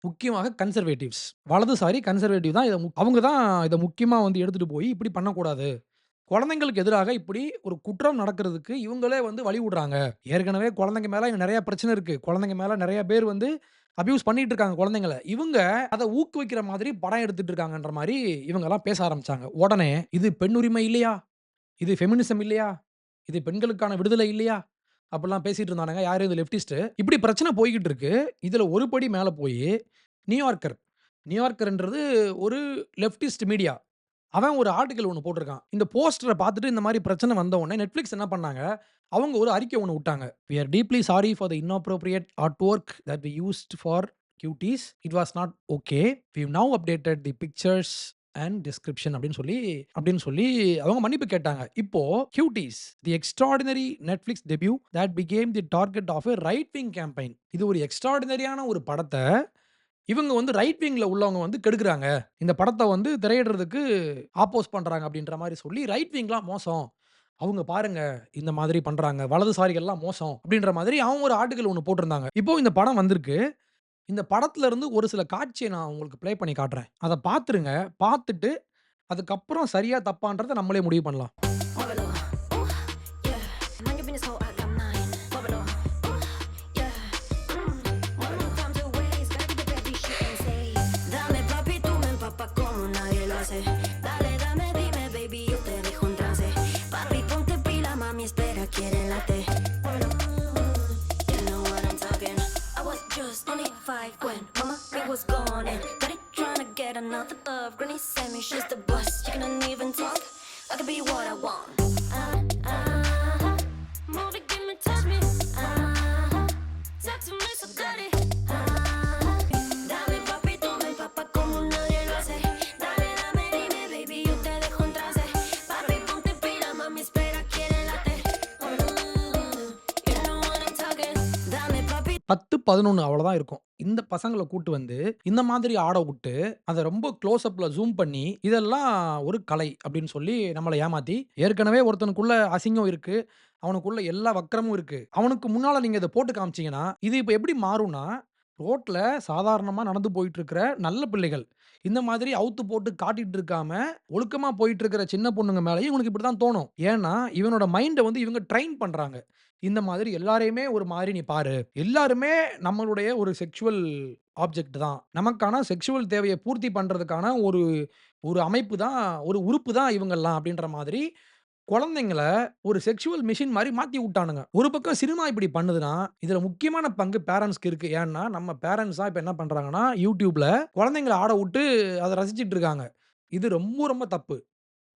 Speaker 1: முக்கியமாக கன்சர்வேட்டிவ்ஸ். வலதுசாரி கன்சர்வேட்டிவ் தான் அவங்க தான் இத முக்கியமா வந்து எடுத்துட்டு போய் இப்படி பண்ணக்கூடாது. குழந்தைங்களுக்கு எதிராக இப்படி ஒரு குற்றம் நடக்கிறதுக்கு இவங்களே வந்து வழி விடுறாங்க. ஏற்கனவே குழந்தைங்க மேல நெறைய பிரச்சனை இருக்கு. குழந்தைங்க மேல நெறைய பேர் வந்து அபியூஸ் பண்ணிட்டு இருக்காங்க குழந்தைங்கள. இவங்க அத ஊக்குவிக்கிற மாதிரி படம் எடுத்துட்டு இருக்காங்கன்ற மாரி இவங்கலாம் பேச ஆரம்பிச்சாங்க. உடனே இது பெண் உரிமை இல்லையா? இது ஃபெமினிசம் இல்லையா? இது பெண்களுக்கான விடுதலை இல்லையா? அப்படிலாம் பேசிட்டு இருந்தானுங்க. யாரு இந்த லெஃப்டிஸ்ட். இப்படி பிரச்சனை போய்க்கிட்டு இருக்கு. இதுல ஒரு படி மேல போயி நியூயார்க்கர். நியூயார்க்கர்ன்றது ஒரு லெஃப்டிஸ்ட் மீடியா. அவன் ஒரு ஆர்டிக்கிள் ஒண்ணு போட்டிருக்கான். இந்த போஸ்டர பார்த்துட்டு இந்த மாரி பிரச்சனை வந்த உடனே Netflix என்ன பண்ணாங்க, அவங்க ஒரு அறிக்கை ஒண்ணு விட்டாங்க. "We are deeply sorry for the inappropriate artwork that we used for cuties. It was not okay. We've now updated the pictures and description" அப்படின்னு சொல்லி அவங்க மன்னிப்பு கேட்டாங்க. இப்போ "Cuties, the extraordinary Netflix debut that became the target of a right wing campaign." இது ஒரு எக்ஸ்ட்ரார்டினரியான ஒரு படத்த இவங்க வந்து ரைட் விங்ல உள்ளவங்க வந்து கெடுக்குறாங்க. இந்த படத்த வந்து திரையிடுறதுக்கு ஆப்போஸ் பண்றாங்க அப்படின்ற மாரி சொல்லி, ரைட் விங்லாம் மோசம். அவங்க பாருங்க இந்த மாதிரி பண்றாங்க. வலதுசாரிகள்லாம் மோசம். அப்படின்ற மாதிரி அவங்க ஒரு ஆர்டிக்கிள் ஒண்ணு போட்டிருந்தாங்க. இப்போ இந்த படம் வந்திருக்கு. இந்த படத்துல இருந்து ஒரு சில காட்சிய நான் உங்களுக்கு ப்ளே பண்ணி காட்டுறேன். அத பார்த்துருங்க. பார்த்துட்டு அதுக்கப்புறம் சரியா தப்பான்றத நம்மளே முடிவு பண்ணலாம்.
Speaker 4: Muévelo, yeah. Mind your business, ho, I got mine. Muévelo, yeah. Mueve no time to waste. Baby, the baby shit and say, dame papi, tú me empapas como nadie lo hace. Dale, dame, dime, baby, yo te dejo en trance. Papi, ponte pila, mami, espera, quiere late. Muévelo, you know what I'm talking. I was just only 5 when mama it was gone and daddy trying to get another love. Granny said me she's the boss. You couldn't even talk. I could be what I want. Move it, give me, touch me. Talk to me so dirty. Dame papi, tú me empapas como nadie lo hace. Dale, dame, dime, baby, yo te dejo en trance. Papi, ponte pila, mami, espera, quiere late. You know what I'm talking. Dame papi.
Speaker 1: 10, 11 அவ்வளோதான் இருக்கும். இந்த பசங்கள கூட்டு வந்து, இந்த மாதிரி ஆட wood, அத ரொம்ப க்ளோஸ் அப்ல ஜூம் பண்ணி, இதெல்லாம் ஒரு கலை அப்படின்னு சொல்லி நம்மள ஏமாத்தி, ஏற்கனவே ஒருத்தனுக்குள்ள அசிங்கம் இருக்கு. அவனுக்குள்ள எல்லா வக்கிரமும் இருக்கு. அவனுக்கு முன்னால நீங்க இத போட்டு காமிச்சீங்கன்னா, இது இப்ப எப்படி மாறும்னா, ரோட்ல சாதாரணமா நடந்து போயிட்டு இருக்கிற நல்ல பிள்ளைகள். இந்த மாதிரி அவுத்து போட்டு காட்டிட்டு இருக்காம, ஒழுக்கமா போயிட்டு இருக்கிற சின்ன பொண்ணுங்க மேலயும் இவனுக்கு இப்படித்தான் தோணும். ஏன்னா, இவனோட மைண்ட வந்து இவங்க ட்ரெயின் பண்றாங்க. இந்த மாதிரி எல்லாரையுமே ஒரு மாரி நீ பாரு. எல்லாருமே நம்மளுடைய ஒரு செக்சுவல் ஆப்ஜெக்ட் தான். நமக்கான செக்சுவல் தேவைய பூர்த்தி பண்றதுக்கான ஒரு ஒரு அமைப்பு தான், ஒரு உறுப்பு தான் இவங்கலாம் அப்படின்ற மாதிரி குழந்தைங்கள ஒரு செக்சுவல் மெஷின் மாரி மாத்தி வுட்டானுங்க. ஒரு பக்கம் சினிமா இப்படி பண்ணுதுன்னா, இதுல முக்கியமான பங்கு பேரன்ட்ஸ்க்கு இருக்கு. ஏன்னா, நம்ம பேரன்ட்ஸ் தான் இப்ப என்ன பண்றாங்கன்னா, YouTubeல குழந்தைங்கள ஆட வுட்டு அத ரசிச்சுட்டு இருக்காங்க. இது ரொம்ப ரொம்ப தப்பு.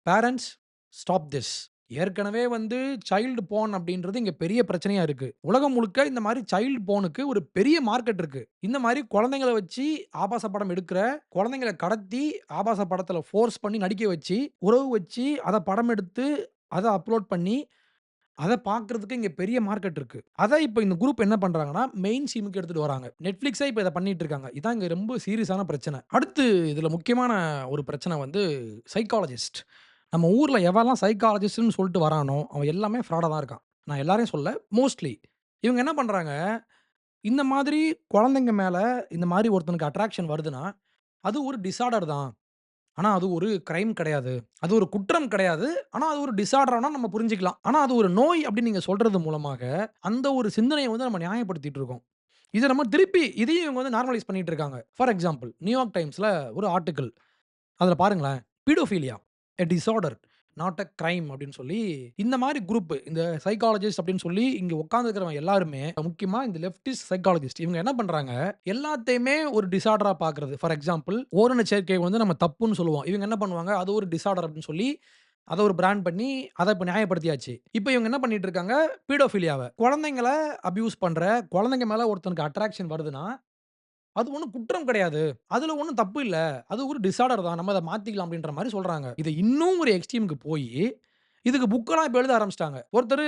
Speaker 1: Parents stop this. ஏற்கனவே வந்து சைல்டு போர்ன் அப்படின்றது இங்க பெரிய பிரச்சனையா இருக்கு. உலகம் முழுக்க இந்த மாரி சைல்டு போர்னுக்கு ஒரு பெரிய மார்க்கெட் இருக்கு. இந்த மாரி குழந்தைங்கள வச்சு ஆபாச படம் எடுக்கிற, குழந்தைங்கள கடத்தி ஆபாச படத்துல ஃபோர்ஸ் பண்ணி நடிக்க வச்சு, உறவு வச்சு அத படம் எடுத்து அத அப்லோட் பண்ணி, அத பார்க்கறதுக்கு இங்க பெரிய மார்க்கெட் இருக்கு. அத இப்ப இந்த குரூப் என்ன பண்றாங்கன்னா, மெயின் ஸ்ட்ரீமுக்கு எடுத்துட்டு வராங்க. Netflixயே இப்ப இத பண்ணிட்டு இருக்காங்க. இதான் இங்க ரொம்ப சீரியஸான பிரச்சனை. அடுத்து இதுல முக்கியமான ஒரு பிரச்சனை வந்து சைக்காலஜிஸ்ட். நம்ம ஊர்ல எவன்லாம் சைக்காலஜிஸ்ட்ன்னு சொல்லிட்டு வரானோ, அவன் எல்லாமே ஃப்ராடா தான் இருக்கான். நான் எல்லாரையும் சொல்லல, மோஸ்ட்லி. இவங்க என்ன பண்றாங்க, இந்த மாதிரி குழந்தைங்க மேல இந்த மாரி ஒருத்தனுக்கு அட்ராக்ஷன் வருதுன்னா, அது ஒரு டிஸார்டர் தான். ஆனா, அது ஒரு கிரைம் கிடையாது. அது ஒரு குற்றம் கிடையாது. ஆனா, அது ஒரு டிஸார்டர்னா நம்ம புரிஞ்சுக்கலாம். ஆனா, அது ஒரு நோய் அப்படின்னு நீங்க சொல்றது மூலமாக, அந்த ஒரு சிந்தனைய வந்து நம்ம நியாயப்படுத்திட்டு இருக்கோம். இத நம்ம திருப்பி இதையும் இவங்க வந்து நார்மலைஸ் பண்ணிட்டு இருக்காங்க. ஃபார் எக்ஸாம்பிள் நியூயார்க் டைம்ஸ்ல ஒரு ஆர்டிக்கிள். அதுல பாருங்களேன். பீடோஃபிலியா எ டிஸார்டர் நாட் எ கிரைம் அப்படின்னு சொல்லி, இந்த மாரி குரூப் இந்த சைக்காலஜிஸ்ட் அப்படின்னு சொல்லி இங்க உட்கார்ந்திருக்கிறவங்க எல்லாருமே, முக்கியமா இந்த லெஃப்டிஸ்ட் சைக்காலஜிஸ்ட் இவங்க என்ன பண்றாங்க, எல்லாத்தையுமே ஒரு டிஸார்டரா பார்க்கிறது. ஃபார் எக்ஸாம்பிள் ஓரின சேர்க்கை வந்து நம்ம தப்புன்னு சொல்லுவோம். இவங்க என்ன பண்ணுவாங்க, அது ஒரு டிஸார்டர் அப்படின்னு சொல்லி, அத ஒரு பிராண்ட் பண்ணி, அத இப்ப நியாயப்படுத்தியாச்சு. இப்ப இவங்க என்ன பண்ணிட்டு இருக்காங்க, பீடோஃபிலியாவ குழந்தைங்கள அப்யூஸ் பண்ற, குழந்தைங்க மேல ஒருத்தனுக்கு அட்ராக்ஷன் வருதுன்னா அது ஒண்ணும் குற்றம் கிடையாது. அதுல ஒண்ணும் தப்பு இல்ல. அது ஒரு டிஸார்டர் தான். நம்ம அத மாத்திக்கலாம் அப்டின்ற மாரி சொல்றாங்க. இத இன்னும் ஒரு எக்ஸ்ட்ரீம்க்கு போயி, இதுக்கு புக்கெல்லாம் இப்ப எழுத ஆரம்பிச்சுட்டாங்க. ஒருத்தரு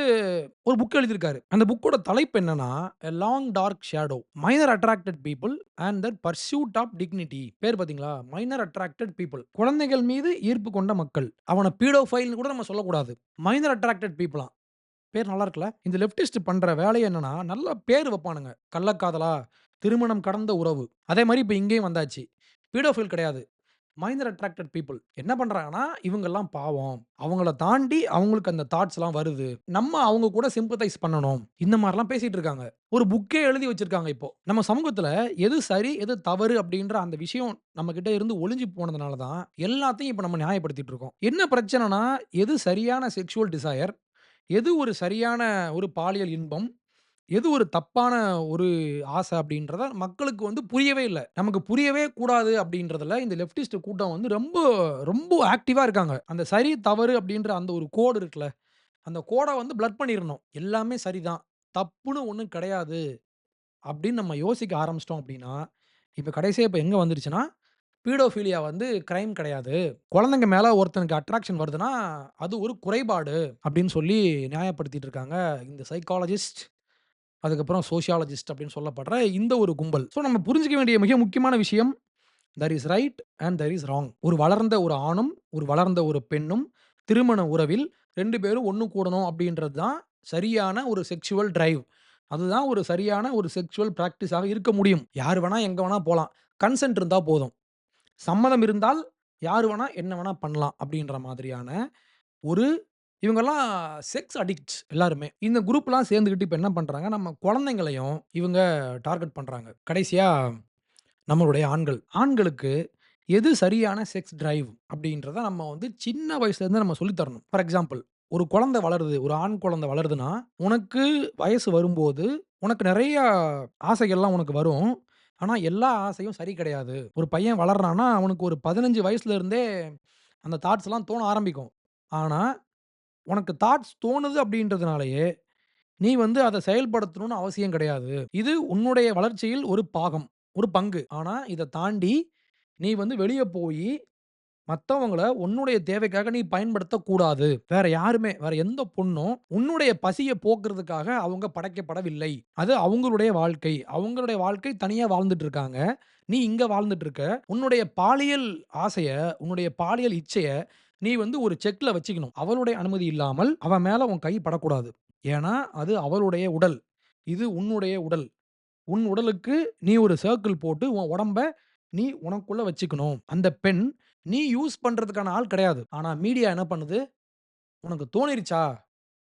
Speaker 1: ஒரு புக் எழுதியிருக்காரு. அந்த புக்கோட தலைப்பு என்னன்னா, "a long dark shadow minor attracted people and their pursuit of dignity." பேர் பார்த்தீங்களா? Minor attracted people. குழந்தைகள் மீது ஈர்ப்பு கொண்ட மக்கள். அவன பீடோஃபைல்ன்னு கூட நம்ம சொல்லக்கூடாது. மைனர் அட்ராக்டட் பீப்பிளாம். பேர் நல்லா இருக்குல்ல. இந்த லெஃப்டிஸ்ட் பண்ற வேலை என்னன்னா, நல்ல பேர் வைப்பானுங்க. கள்ளக்காதலா, திருமணம் கடந்த உறவு. அதே மாரி இப்ப இங்கேயும் வந்தாச்சு. பீடோஃபைல் கிடையாது. Minor attracted people. என்ன பண்றாங்கன்னா, இவங்கலாம் பாவம். அவங்கள தாண்டி அவங்களுக்கு அந்த தாட்ஸ்லாம் வருது. நம்ம அவங்க கூட சிம்பத்தைஸ் பண்ணணும். இந்த மாரிலாம் பேசிட்டு இருக்காங்க. ஒரு புக்கே எழுதி வச்சிருக்காங்க இப்போ. நம்ம சமூகத்துல எது சரி, எது தவறு அப்டின்ற அந்த விஷயம் நம்ம கிட்ட இருந்து ஒளிஞ்சு போனதுனால தான், எல்லாத்தையும் இப்ப நம்ம நியாயப்படுத்திட்டு இருக்கோம். என்ன பிரச்சனைனா, எது சரியான செக்சுவல் டிசையர் எது ஒரு சரியான ஒரு பாலியல் இன்பம்? எது ஒரு தப்பான ஒரு ஆசை அப்படின்றத மக்களுக்கு வந்து புரியவே இல்ல. நமக்கு புரியவே கூடாது அப்படின்றதுல இந்த லெஃப்டிஸ்ட் கூட்டம் வந்து ரொம்ப, ரொம்ப ஆக்டிவா இருக்காங்க. அந்த சரி, தவறு அப்படின்ற அந்த ஒரு கோடு இருக்குல்ல, அந்த கோட வந்து பிளர் பண்ணிறணும். எல்லாமே சரிதான். தப்புன்னு ஒண்ணும் கிடையாது அப்படின்னு நம்ம யோசிக்க ஆரம்பிச்சுட்டோம் அப்படின்னா, இப்ப கடைசியா இப்ப எங்க வந்துருச்சுன்னா, பீடோஃபிலியா வந்து கிரைம் கிடையாது. குழந்தைங்க மேல ஒருத்தனுக்கு அட்ராக்ஷன் வருதுன்னா, அது ஒரு குறைபாடு அப்படின்னு சொல்லி நியாயப்படுத்திட்டு இருக்காங்க. இந்த சைக்காலஜிஸ்ட், அதுக்கப்புறம் சோசியாலஜிஸ்ட் அப்படின்னு சொல்லப்படுற இந்த ஒரு கும்பல். ஸோ நம்ம புரிஞ்சுக்க வேண்டிய மிக முக்கியமான விஷயம், there is right and there is wrong. ஒரு வளர்ந்த ஒரு ஆணும், ஒரு வளர்ந்த ஒரு பெண்ணும் திருமண உறவில் 2 பேரும் ஒண்ணு கூடணும் அப்படின்றது தான் சரியான ஒரு செக்சுவல் டிரைவ். அதுதான் ஒரு சரியான ஒரு செக்சுவல் பிராக்டிஸாக இருக்க முடியும். யார் வேணா, எங்க வேணா போலாம். கன்சென்ட் இருந்தா போதும். சம்மதம் இருந்தால் யாரு வேணா, என்ன வேணா பண்ணலாம். அப்படின்ற மாதிரியான ஒரு இவங்கலாம் செக்ஸ் அடிக்ட்ஸ் எல்லாருமே. இந்த குரூப்லாம் சேர்ந்துக்கிட்டு இப்ப என்ன பண்றாங்க, நம்ம குழந்தைங்களையும் இவங்க டார்கெட் பண்றாங்க. கடைசியா நம்மளுடைய ஆண்கள். ஆண்களுக்கு எது சரியான செக்ஸ் டிரைவ் அப்படின்றத நம்ம வந்து சின்ன வயசுலேருந்து நம்ம சொல்லி தரணும். ஃபார் எக்ஸாம்பிள் ஒரு குழந்தை வளருது, ஒரு ஆண் குழந்தை வளருதுன்னா, உனக்கு வயசு வரும்போது, உனக்கு நெறைய ஆசைகள்லாம் உனக்கு வரும். ஆனா, எல்லா ஆசையும் சரி கிடையாது. ஒரு பையன் வளர்றான்னா, அவனுக்கு ஒரு 15 வயசுல இருந்தே அந்த தாட்ஸ்லாம் தோண ஆரம்பிக்கும். ஆனா, உனக்கு தாட்ஸ் தோணுது அப்படின்றதுனாலயே, நீ வந்து அத செயல்படுத்தணும்னு அவசியம் கிடையாது. இது உன்னுடைய வளர்ச்சியில் ஒரு பாகம், ஒரு பங்கு. ஆனா, இத தாண்டி நீ வந்து வெளிய போயி மத்தவங்கள உன்னுடைய தேவைக்காக நீ பயன்படுத்தக்கூடாது. வேற யாருமே, வேற எந்த பொண்ணும் உன்னுடைய பசிய போக்குறதுக்காக அவங்க படைக்கப்படவில்லை. அது அவங்களுடைய வாழ்க்கை. அவங்களுடைய வாழ்க்கை தனியா வாழ்ந்துட்டு இருக்காங்க. நீ இங்க வாழ்ந்துட்டு இருக்க. உன்னுடைய பாலியல் ஆசைய, உன்னுடைய பாலியல் இச்சைய நீ வந்து ஒரு செக்ல வச்சுக்கணும். அவளுடைய அனுமதி இல்லாமல் அவ மேல உன் கை படக்கூடாது. ஏன்னா, அது அவளுடைய உடல். இது உன்னுடைய உடல். உன் உடலுக்கு நீ ஒரு சர்க்கிள் போட்டு உன் உடம்ப நீ உனக்குள்ள வச்சுக்கணும். அந்த பெண் நீ யூஸ் பண்றதுக்கான ஆள் கிடையாது. ஆனா மீடியா என்ன பண்ணுது? உனக்கு தோணிருச்சா?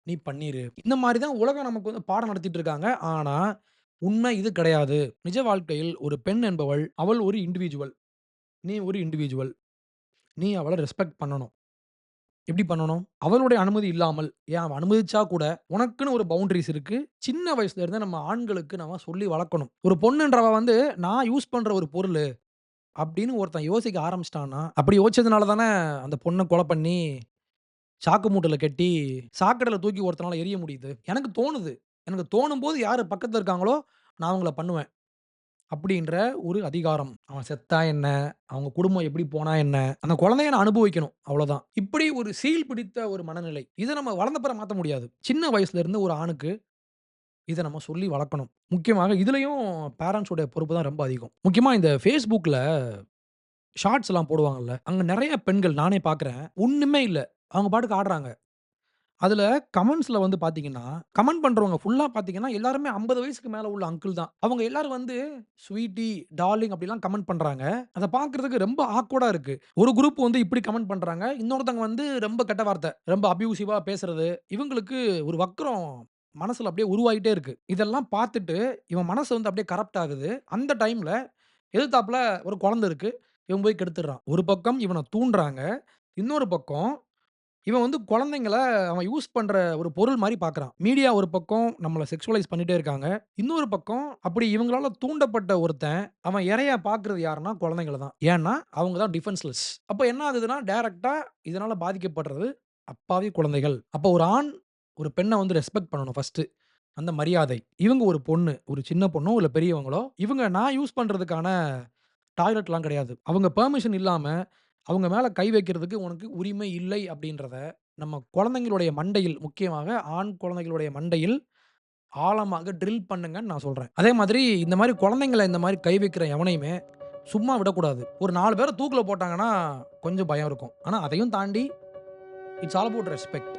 Speaker 1: நீ பண்ணிரு. இந்த மாரி தான் உலகம் நமக்கு வந்து பாடம் நடத்திட்டு இருக்காங்க. ஆனா, உண்மை இது கிடையாது. நிஜ வாழ்க்கையில் ஒரு பெண் என்பவள், அவள் ஒரு இண்டிவிஜுவல். நீ ஒரு இண்டிவிஜுவல். நீ அவள ரெஸ்பெக்ட் பண்ணணும். எப்படி பண்ணணும்? அவளுடைய அனுமதி இல்லாமல், ஏன் அவ அனுமதிச்சா கூட, உனக்குன்னு ஒரு பவுண்டரீஸ் இருக்கு. சின்ன வயசுல இருந்தே நம்ம ஆண்களுக்கு நம்ம சொல்லி வளர்க்கணும். ஒரு பொண்ணுன்றவ வந்து, நான் யூஸ் பண்ற ஒரு பொருளு அப்படின்னு ஒருத்தன் யோசிக்க ஆரம்பிச்சுட்டான்னா, அப்படி யோசிச்சதுனால தானே அந்த பொண்ண கொலை பண்ணி, சாக்கு மூட்டையில கட்டி, சாக்கடையில தூக்கி ஒருத்தனால எறிய முடியுது. எனக்கு தோணுது. எனக்கு தோணும்போது யாரு பக்கத்துல இருக்காங்களோ, நான் அவங்கள பண்ணுவேன். அப்படின்ற ஒரு அதிகாரம். அவன் செத்தா என்ன? அவங்க குடும்பம் எப்படி போனா என்ன? அந்த குழந்தைய நான் அனுபவிக்கணும். அவ்வளோதான். இப்படி ஒரு சீல் பிடித்த ஒரு மனநிலை. இத நம்ம வளர்ந்த பிறகு மாத்த முடியாது. சின்ன வயசுல இருந்து ஒரு ஆணுக்கு இத நம்ம சொல்லி வளர்க்கணும். முக்கியமாக இதுலயும் பேரன்ட்ஸ் உடைய பொறுப்பு தான் ரொம்ப அதிகம். முக்கியமா இந்த Facebookல ஷார்ட்ஸ்லாம் போடுவாங்கல்ல. அங்க நெறைய பெண்கள் நானே பார்க்குறேன். ஒண்ணுமே இல்ல. அவங்க பாட்டுக்கு ஆடுறாங்க. அதுல கமெண்ட்ஸ்ல வந்து பார்த்தீங்கன்னா, கமெண்ட் பண்றவங்க ஃபுல்லா பார்த்தீங்கன்னா, எல்லாருமே 50 வயசுக்கு மேல உள்ள அங்கிள் தான். அவங்க எல்லாரும் வந்து ஸ்வீட்டி, டார்லிங் அப்படிலாம் கமெண்ட் பண்றாங்க. அத பார்க்கறதுக்கு ரொம்ப ஆக்வர்டா இருக்கு. ஒரு குரூப் வந்து இப்படி கமெண்ட் பண்றாங்க. இன்னொருத்தவங்க வந்து ரொம்ப கெட்ட வார்த்தை, ரொம்ப அப்யூசிவா பேசுறது. இவங்களுக்கு ஒரு வக்ரம் மனசுல அப்படியே உருவாகிட்டே இருக்கு. இதெல்லாம் பார்த்துட்டு இவன் மனசு வந்து அப்படியே கரப்ட் ஆகுது. அந்த டைம்ல எதிர்த்தாப்புல ஒரு குழந்தை இருக்கு. இவன் போய் கெடுத்துடுறான். ஒரு பக்கம் இவன தூண்டுறாங்க. இன்னொரு பக்கம் இவன் வந்து குழந்தைங்கள அவன் யூஸ் பண்ற ஒரு பொருள் மாரி பார்க்குறான். மீடியா ஒரு பக்கம் நம்மள செக்சுவலைஸ் பண்ணிட்டே இருக்காங்க. இன்னொரு பக்கம் அப்படி இவங்களால தூண்டப்பட்ட ஒருத்தன், அவன் இரையா பார்க்குறது யாருன்னா குழந்தைங்கள தான். ஏன்னா, அவங்க தான் டிஃபென்ஸ்லெஸ். அப்ப என்ன ஆகுதுன்னா, டைரக்ட்டா இதனால பாதிக்கப்படுறது அப்பாவி குழந்தைகள். அப்ப ஒரு ஆண் ஒரு பெண்ண வந்து ரெஸ்பெக்ட் பண்ணணும் ஃபர்ஸ்ட்டு. அந்த மரியாதை. இவங்க ஒரு பொண்ணு, ஒரு சின்ன பொண்ணோ, இல்ல பெரியவங்களோ, இவங்க நான் யூஸ் பண்றதுக்கான டாய்லெட்லாம் கிடையாது. அவங்க பெர்மிஷன் இல்லாம, அவங்க மேல கை வைக்கிறதுக்கு உனக்கு உரிமை இல்லை அப்படின்றத, நம்ம குழந்தைங்களுடைய மண்டையில், முக்கியமாக ஆண் குழந்தைகளுடைய மண்டையில் ஆழமாக ட்ரில் பண்ணுங்கன்னு நான் சொல்றேன். அதே மாதிரி இந்த மாரி குழந்தைங்கள இந்த மாரி கை வைக்கிற எவனையுமே சும்மா விடக்கூடாது. ஒரு 4 பேர தூக்குல போட்டாங்கன்னா, கொஞ்சம் பயம் இருக்கும். ஆனா அதையும் தாண்டி இட்ஸ் ஆல் அபௌட் ரெஸ்பெக்ட்.